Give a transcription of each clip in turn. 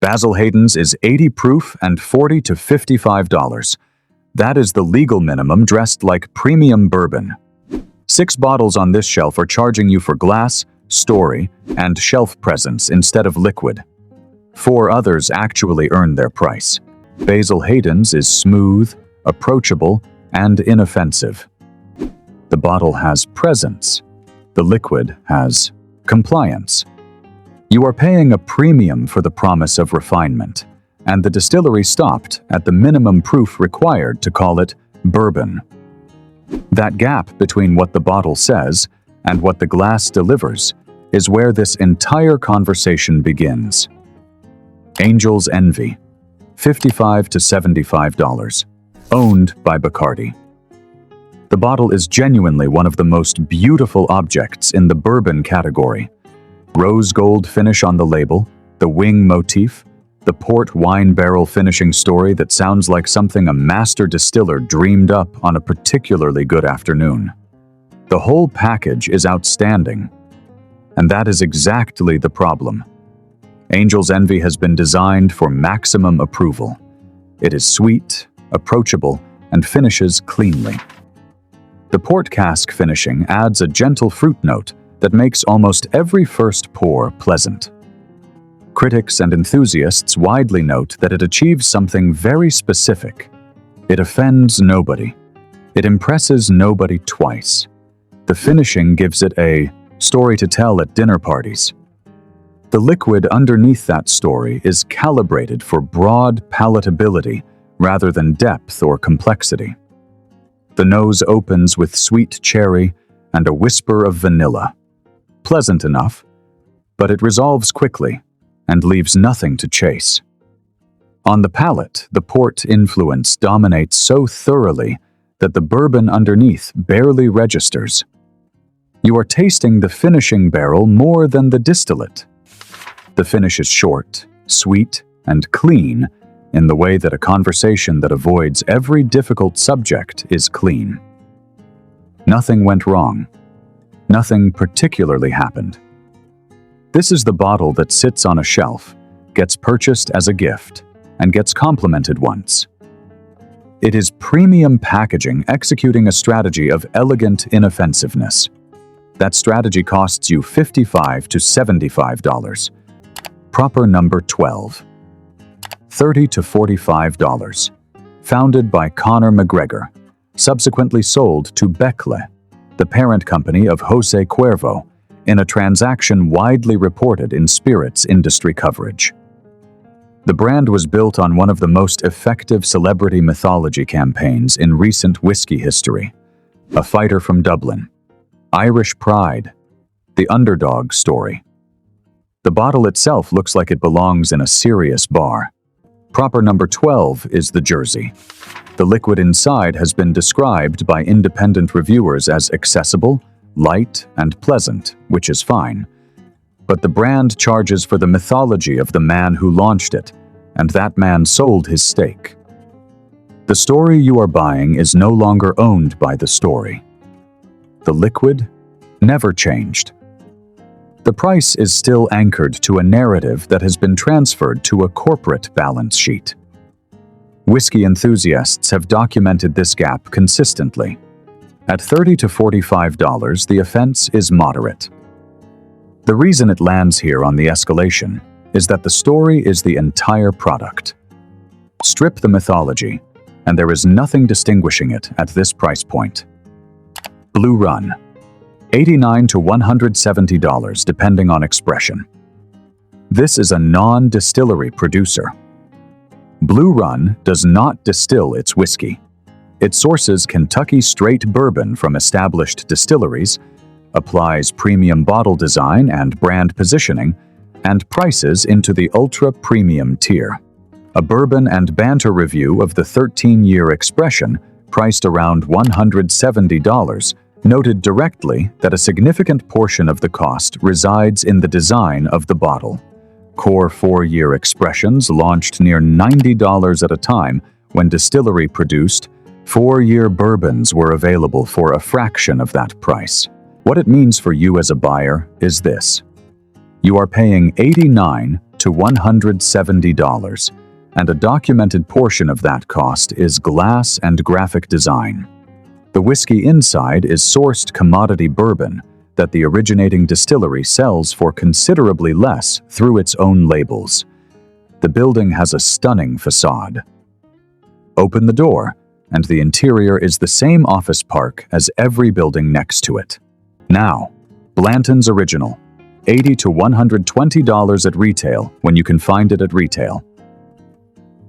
Basil Hayden's is 80 proof and $40 to $55. That is the legal minimum dressed like premium bourbon. 6 bottles on this shelf are charging you for glass, story, and shelf presence instead of liquid. 4 others actually earn their price. Basil Hayden's is smooth, approachable, and inoffensive. The bottle has presence. The liquid has compliance. You are paying a premium for the promise of refinement, and the distillery stopped at the minimum proof required to call it bourbon. That gap between what the bottle says and what the glass delivers is where this entire conversation begins. Angel's Envy, $55 to $75, owned by Bacardi. The bottle is genuinely one of the most beautiful objects in the bourbon category. Rose gold finish on the label, the wing motif, the port wine barrel finishing story that sounds like something a master distiller dreamed up on a particularly good afternoon. The whole package is outstanding. And that is exactly the problem. Angel's Envy has been designed for maximum approval. It is sweet, approachable, and finishes cleanly. The port cask finishing adds a gentle fruit note that makes almost every first pour pleasant. Critics and enthusiasts widely note that it achieves something very specific. It offends nobody. It impresses nobody twice. The finishing gives it a story to tell at dinner parties. The liquid underneath that story is calibrated for broad palatability rather than depth or complexity. The nose opens with sweet cherry and a whisper of vanilla. Pleasant enough, but it resolves quickly and leaves nothing to chase. On the palate, the port influence dominates so thoroughly that the bourbon underneath barely registers. You are tasting the finishing barrel more than the distillate. The finish is short, sweet, and clean in the way that a conversation that avoids every difficult subject is clean. Nothing went wrong. Nothing particularly happened. This is the bottle that sits on a shelf, gets purchased as a gift, and gets complimented once. It is premium packaging executing a strategy of elegant inoffensiveness. That strategy costs you $55 to $75. Proper number 12. $30 to $45. Founded by Conor McGregor, subsequently sold to Becle, the parent company of Jose Cuervo, in a transaction widely reported in spirits industry coverage. The brand was built on one of the most effective celebrity mythology campaigns in recent whiskey history, A Fighter from Dublin, Irish Pride, the underdog story. The bottle itself looks like it belongs in a serious bar. Proper number 12 is the Jersey. The liquid inside has been described by independent reviewers as accessible, light, and pleasant, which is fine. But the brand charges for the mythology of the man who launched it, and that man sold his stake. The story you are buying is no longer owned by the story. The liquid never changed. The price is still anchored to a narrative that has been transferred to a corporate balance sheet. Whiskey enthusiasts have documented this gap consistently. At $30 to $45, the offense is moderate. The reason it lands here on the escalation is that the story is the entire product. Strip the mythology, and there is nothing distinguishing it at this price point. Blue Run, $89 to $170 depending on expression. This is a non-distillery producer. Blue Run does not distill its whiskey. It sources Kentucky straight bourbon from established distilleries, applies premium bottle design and brand positioning, and prices into the ultra-premium tier. A bourbon and banter review of the 13-year expression, priced around $170, noted directly that a significant portion of the cost resides in the design of the bottle. Core 4-year expressions launched near $90 at a time when distillery-produced 4-year bourbons were available for a fraction of that price. What it means for you as a buyer is this. You are paying $89 to $170, and a documented portion of that cost is glass and graphic design. The whiskey inside is sourced commodity bourbon that the originating distillery sells for considerably less through its own labels. The building has a stunning facade. Open the door, and the interior is the same office park as every building next to it. Now, Blanton's Original, $80 to $120 at retail when you can find it at retail.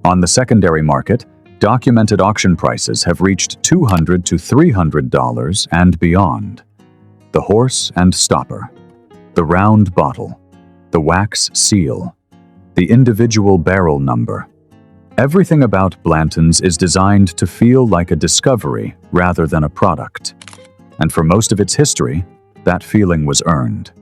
On the secondary market, documented auction prices have reached $200 to $300 and beyond. The horse and stopper, the round bottle, the wax seal, the individual barrel number. Everything about Blanton's is designed to feel like a discovery rather than a product. And for most of its history, that feeling was earned.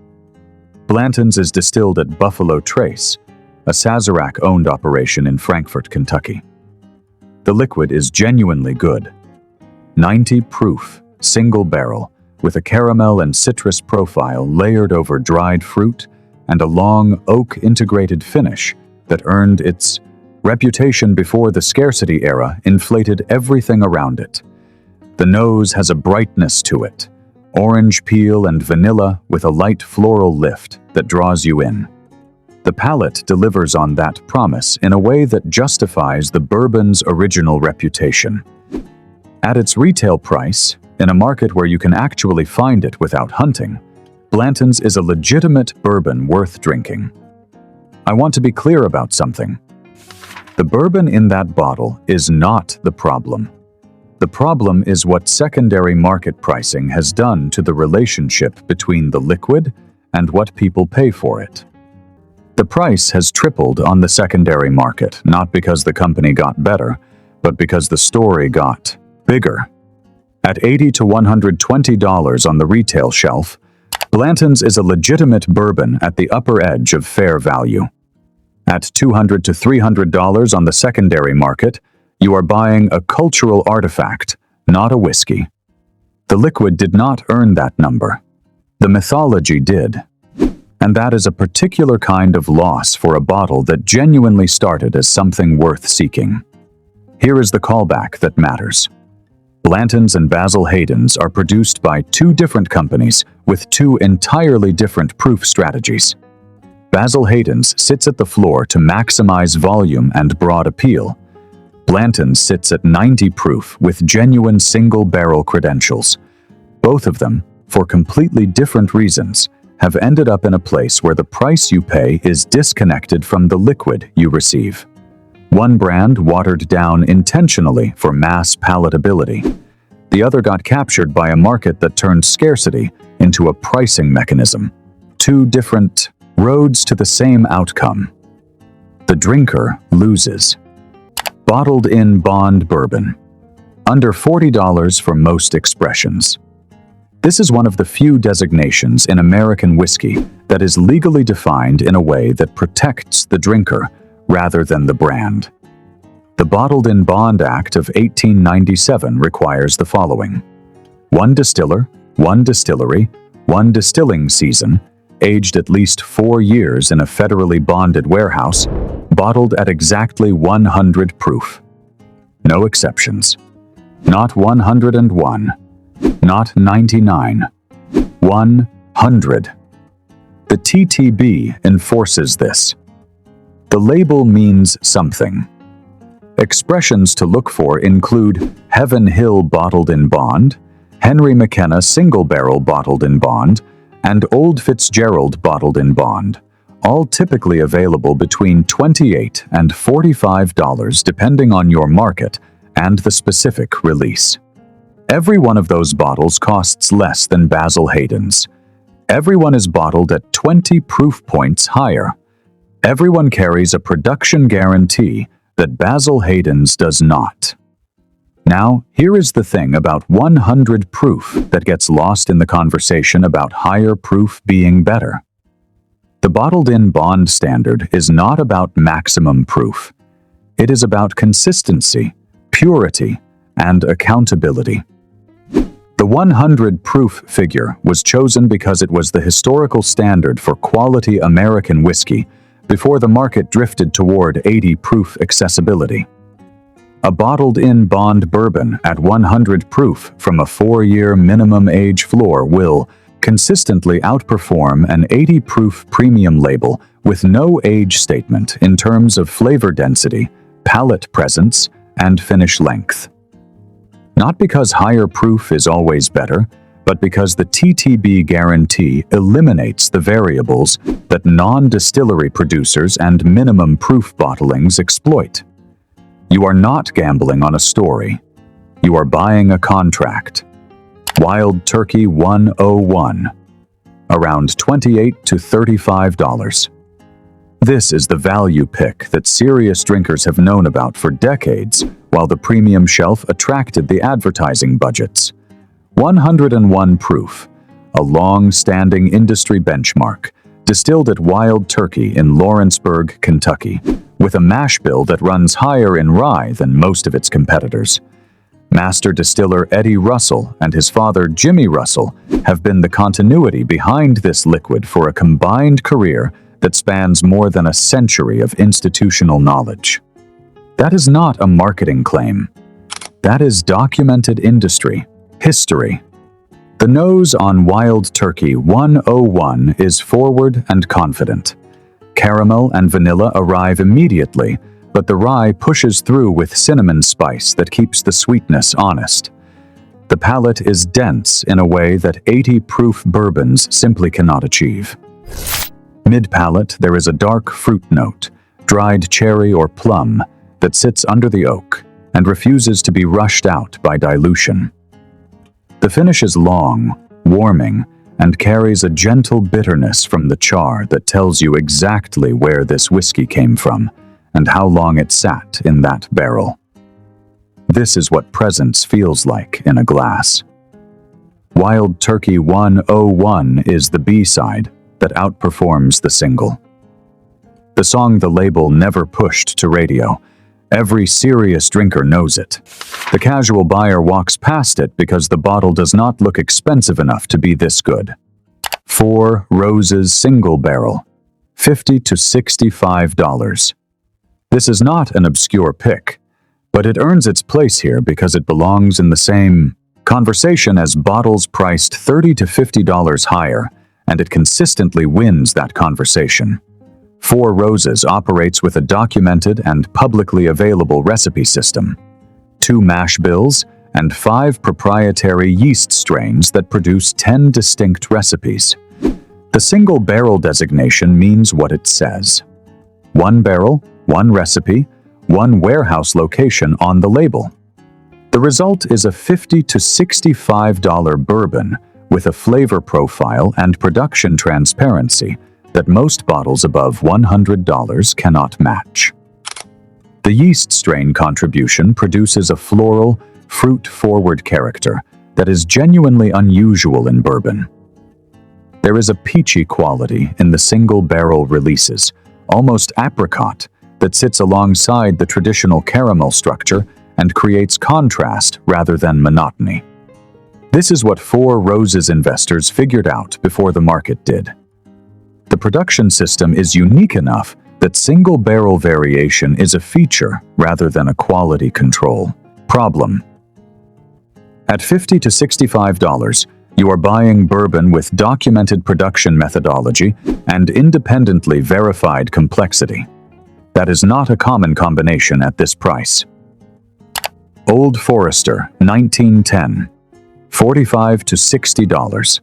Blanton's is distilled at Buffalo Trace, a Sazerac-owned operation in Frankfort, Kentucky. The liquid is genuinely good. 90 proof, single barrel, with a caramel and citrus profile layered over dried fruit and a long oak-integrated finish that earned its reputation before the scarcity era inflated everything around it. The nose has a brightness to it, orange peel and vanilla with a light floral lift that draws you in. The palate delivers on that promise in a way that justifies the bourbon's original reputation. At its retail price, in a market where you can actually find it without hunting, Blanton's is a legitimate bourbon worth drinking. I want to be clear about something. The bourbon in that bottle is not the problem. The problem is what secondary market pricing has done to the relationship between the liquid and what people pay for it. The price has tripled on the secondary market, not because the company got better, but because the story got bigger. At $80 to $120 on the retail shelf, Blanton's is a legitimate bourbon at the upper edge of fair value. At $200 to $300 on the secondary market, you are buying a cultural artifact, not a whiskey. The liquid did not earn that number. The mythology did. And that is a particular kind of loss for a bottle that genuinely started as something worth seeking. Here is the callback that matters. Blanton's and Basil Hayden's are produced by two different companies with two entirely different proof strategies. Basil Hayden's sits at the floor to maximize volume and broad appeal. Blanton's sits at 90 proof with genuine single-barrel credentials. Both of them, for completely different reasons, have ended up in a place where the price you pay is disconnected from the liquid you receive. One brand watered down intentionally for mass palatability. The other got captured by a market that turned scarcity into a pricing mechanism. Two different roads to the same outcome. The drinker loses. Bottled-in bond bourbon. Under $40 for most expressions. This is one of the few designations in American whiskey that is legally defined in a way that protects the drinker rather than the brand. The Bottled-in Bond Act of 1897 requires the following: one distiller, one distillery, one distilling season, aged at least 4 years in a federally bonded warehouse, bottled at exactly 100 proof. No exceptions. Not 101. Not 99. 100. The TTB enforces this. The label means something. Expressions to look for include Heaven Hill Bottled in Bond, Henry McKenna Single Barrel Bottled in Bond, and Old Fitzgerald Bottled in Bond, all typically available between $28 and $45 depending on your market and the specific release. Every one of those bottles costs less than Basil Hayden's. Everyone is bottled at 20 proof points higher. Everyone carries a production guarantee that Basil Hayden's does not. Now, here is the thing about 100 proof that gets lost in the conversation about higher proof being better. The bottled-in bond standard is not about maximum proof. It is about consistency, purity, and accountability. The 100 proof figure was chosen because it was the historical standard for quality American whiskey before the market drifted toward 80 proof accessibility. A bottled-in bond bourbon at 100 proof from a 4-year minimum age floor will consistently outperform an 80 proof premium label with no age statement in terms of flavor density, palate presence, and finish length. Not because higher proof is always better, but because the TTB guarantee eliminates the variables that non-distillery producers and minimum proof bottlings exploit. You are not gambling on a story. You are buying a contract. Wild Turkey 101, around $28 to $35. This is the value pick that serious drinkers have known about for decades, while the premium shelf attracted the advertising budgets. 101 proof, a long-standing industry benchmark, distilled at Wild Turkey in Lawrenceburg, Kentucky, with a mash bill that runs higher in rye than most of its competitors. Master distiller Eddie Russell and his father Jimmy Russell have been the continuity behind this liquid for a combined career that spans more than a century of institutional knowledge. That is not a marketing claim. That is documented industry, history. The nose on Wild Turkey 101 is forward and confident. Caramel and vanilla arrive immediately, but the rye pushes through with cinnamon spice that keeps the sweetness honest. The palate is dense in a way that 80 proof bourbons simply cannot achieve. Mid-palate, there is a dark fruit note, dried cherry or plum, that sits under the oak and refuses to be rushed out by dilution. The finish is long, warming, and carries a gentle bitterness from the char that tells you exactly where this whiskey came from and how long it sat in that barrel. This is what presence feels like in a glass. Wild Turkey 101 is the B-side that outperforms the single. The song the label never pushed to radio. Every serious drinker knows it. The casual buyer walks past it because the bottle does not look expensive enough to be this good. 4 Roses Single Barrel, $50 to $65. This is not an obscure pick, but it earns its place here because it belongs in the same conversation as bottles priced $30 to $50 higher, and it consistently wins that conversation. 4 Roses operates with a documented and publicly available recipe system, 2 mash bills, and 5 proprietary yeast strains that produce 10 distinct recipes. The single barrel designation means what it says. 1 barrel, 1 recipe, 1 warehouse location on the label. The result is a $50 to $65 bourbon with a flavor profile and production transparency that most bottles above $100 cannot match. The yeast strain contribution produces a floral, fruit-forward character that is genuinely unusual in bourbon. There is a peachy quality in the single-barrel releases, almost apricot, that sits alongside the traditional caramel structure and creates contrast rather than monotony. This is what 4 Roses investors figured out before the market did. The production system is unique enough that single-barrel variation is a feature rather than a quality control problem. At $50 to $65, you are buying bourbon with documented production methodology and independently verified complexity. That is not a common combination at this price. Old Forester 1910, $45 to $60.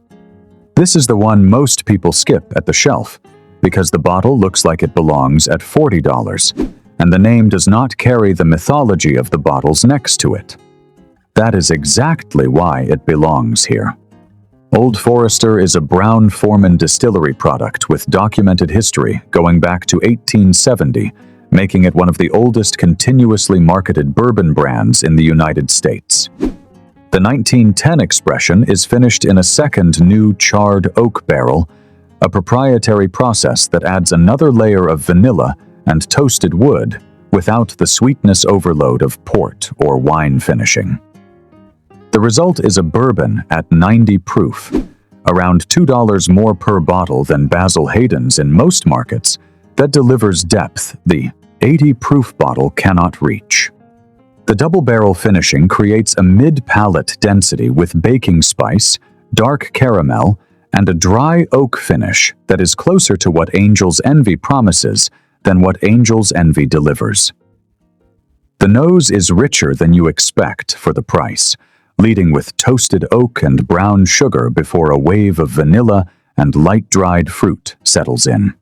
This is the one most people skip at the shelf because the bottle looks like it belongs at $40, and the name does not carry the mythology of the bottles next to it. That is exactly why it belongs here. Old Forester is a Brown-Forman distillery product with documented history going back to 1870, making it one of the oldest continuously marketed bourbon brands in the United States. The 1910 expression is finished in a second new charred oak barrel, a proprietary process that adds another layer of vanilla and toasted wood without the sweetness overload of port or wine finishing. The result is a bourbon at 90 proof, around $2 more per bottle than Basil Hayden's in most markets, that delivers depth the 80 proof bottle cannot reach. The double barrel finishing creates a mid-palate density with baking spice, dark caramel, and a dry oak finish that is closer to what Angel's Envy promises than what Angel's Envy delivers. The nose is richer than you expect for the price, leading with toasted oak and brown sugar before a wave of vanilla and light-dried fruit settles in.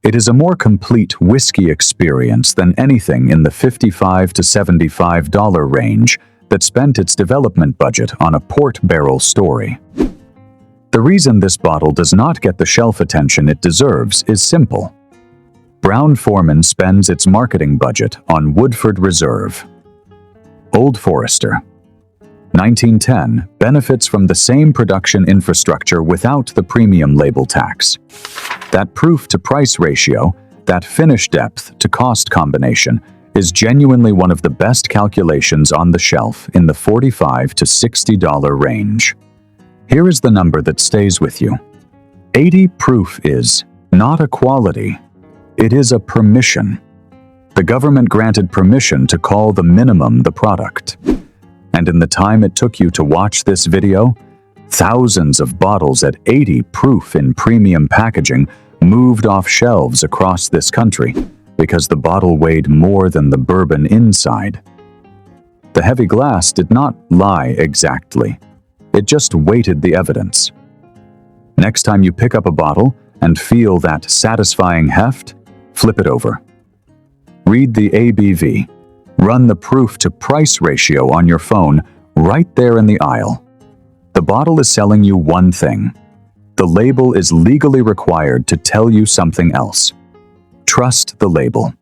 It is a more complete whiskey experience than anything in the $55 to $75 range that spent its development budget on a port barrel story. The reason this bottle does not get the shelf attention it deserves is simple. Brown-Forman spends its marketing budget on Woodford Reserve. Old Forester, 1910, benefits from the same production infrastructure without the premium label tax. That proof-to-price ratio, that finish depth to cost combination, is genuinely one of the best calculations on the shelf in the $45 to $60 range. Here is the number that stays with you. 80 proof is not a quality. It is a permission. The government granted permission to call the minimum the product. And in the time it took you to watch this video, thousands of bottles at 80 proof in premium packaging moved off shelves across this country because the bottle weighed more than the bourbon inside. The heavy glass did not lie exactly. It just weighted the evidence. Next time you pick up a bottle and feel that satisfying heft, flip it over. Read the ABV. Run the proof-to-price ratio on your phone right there in the aisle. The bottle is selling you one thing. The label is legally required to tell you something else. Trust the label.